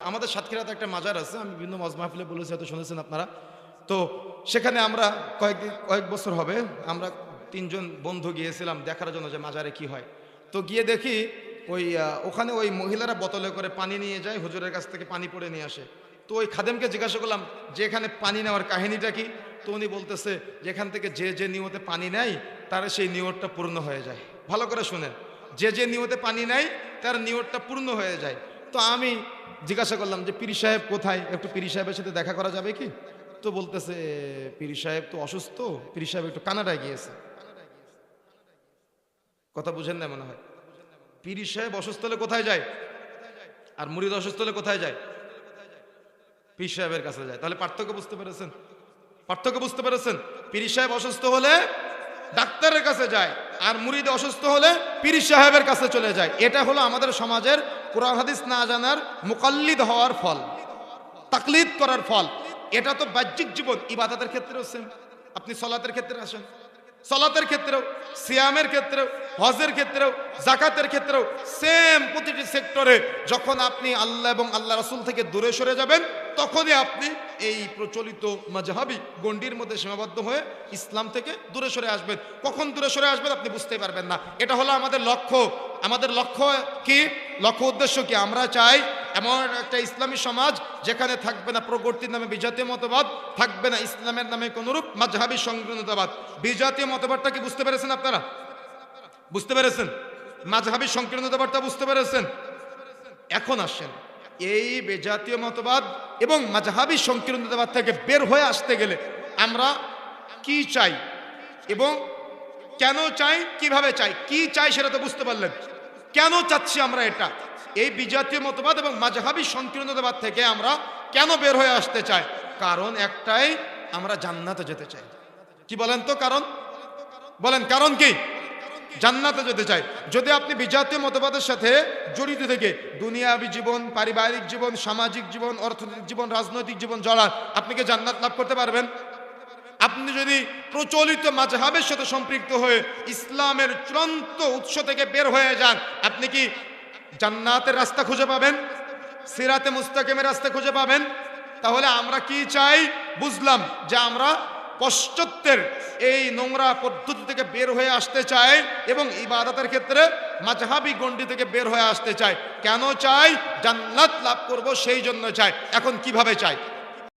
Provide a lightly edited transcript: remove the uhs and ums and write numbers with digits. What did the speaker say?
আমাদের সাতক্ষীরাতে একটা মাজার আছে, আমি বিভিন্ন ওয়াজ মাহফিলে বলেছি, হয়তো শুনেছেন আপনারা। তো সেখানে আমরা কয়েক বছর হবে আমরা 3 জন বন্ধু গিয়েছিলাম দেখার জন্য যে মাজারে কি হয়। তো গিয়ে দেখি ওখানে ওই মহিলারা বোতলে করে পানি নিয়ে যায়, হুজুরের কাছ থেকে পানি পড়ে নিয়ে আসে। তো ওই খাদেমকে জিজ্ঞাসা করলাম যে এখানে পানি নেওয়ার কাহিনীটা কি। তো উনি বলতেছে যেখান থেকে যে নিয়তে পানি নেয় তার সেই নিয়তটা পূর্ণ হয়ে যায়। ভালো করে শুনেন, যে নিয়তে পানি নেয় তার নিয়তটা পূর্ণ হয়ে যায়। তো আমি জিজ্ঞাসা করলাম যে পীর সাহেব কোথায়, একটু পীর সাহেবের সাথে দেখা করা যাবে কি। তো বলতেছে পীর সাহেব তো অসুস্থ, পীর সাহেব একটু কানাডায় গিয়েছে। কথা বুঝেন না মনে হয়। পীর সাহেব অসুস্থ হলে কোথায় যায়, আর মুরিদ অসুস্থ হলে কোথায় যায়? পীর সাহেবের কাছে যায়। তাহলে পার্থক্য বুঝতে পেরেছেন? পার্থক্য বুঝতে পেরেছেন? পীর সাহেব অসুস্থ হলে ডাক্তারের কাছে যায়, আর মুরিদ অসুস্থ হলে পীর সাহেবের কাছে চলে যায়। এটা হলো আমাদের সমাজের কোরআন হাদিস না জানার মুকাল্লিদ হওয়ার ফল, তাকলিদ করার ফল। এটা তো বাহ্যিক জীবন, ইবাদতের ক্ষেত্রেও সেম। আপনি সালাতের ক্ষেত্রে আসেন, সালাতের ক্ষেত্রেও, সিয়ামের ক্ষেত্রেও, হজের ক্ষেত্রেও, যাকাতের ক্ষেত্রেও সেম। প্রতিটি সেক্টরে যখন আপনি আল্লাহ এবং আল্লাহ রাসূল থেকে দূরে সরে যাবেন, তখনই আপনি এই প্রচলিত মাযহাবী গণ্ডির মধ্যে সীমাবদ্ধ হয়ে ইসলাম থেকে দূরে সরে আসবেন। কখন দূরে সরে আসবেন আপনি বুঝতেই পারবেন না। এটা হলো আমাদের লক্ষ্য। আমাদের লক্ষ্য কি, লক্ষ্য উদ্দেশ্য কি? আমরা চাই এমন একটা ইসলামী সমাজ যেখানে থাকবে না প্রগতির নামে বিজাতীয় মতবাদ, থাকবে না ইসলামের নামে কোনরূপ মাযহাবী সংকীর্ণতাবাদ। বিজাতীয় মতবাদটা কি বুঝতে পেরেছেন আপনারা? বুঝতে পেরেছেন? মাযহাবী সংকীর্ণতাবাদটা বুঝতে পেরেছেন? এখন আসেন, এই বেজাতীয় মতবাদ এবং মাযহাবী সংকীর্ণতাবাদ থেকে বের হয়ে আসতে গেলে আমরা কি চাই এবং কেন চাই, কিভাবে চাই। কি চাই সেটা তো বুঝতে পারলেন। কেন চাচ্ছি আমরা এটা? এই বিজাতীয় মতবাদ এবং মাযহাবী সংকীর্ণতাবাদ থেকে আমরা কেন বের হয়ে আসতে চাই? কারণ একটাই, আমরা জান্নাতে যেতে চাই। কি বলেন তো কারণ? বলেন কারণ কি? জান্নাতে যেতে চাই। যদি আপনি বিজাতীয় মতবাদের সাথে জড়িত থেকে দুনিয়াবী জীবন, পারিবারিক জীবন, সামাজিক জীবন, অর্থনৈতিক জীবন, রাজনৈতিক জীবন জড়ান, আপনি কি জান্নাত লাভ করতে পারবেন? আপনি যদি প্রচলিত মাযহাবের সাথে সম্পৃক্ত হয়ে ইসলামের চূড়ান্ত উৎস থেকে বের হয়ে যান, আপনি কি জান্নাতের রাস্তা খুঁজে পাবেন? সিরাতে মুস্তাকিমের রাস্তা খুঁজে পাবেন? তাহলে আমরা কি চাই বুঝলাম, যে আমরা পশ্চাত্যের এই নোংরা পদ্ধতি থেকে বের হয়ে আসতে চাই এবং ইবাদতের ক্ষেত্রে মাযহাবী গণ্ডি থেকে বের হয়ে আসতে চাই। কেন চাই? জান্নাত লাভ করব সেই জন্য চাই। এখন কিভাবে চাই?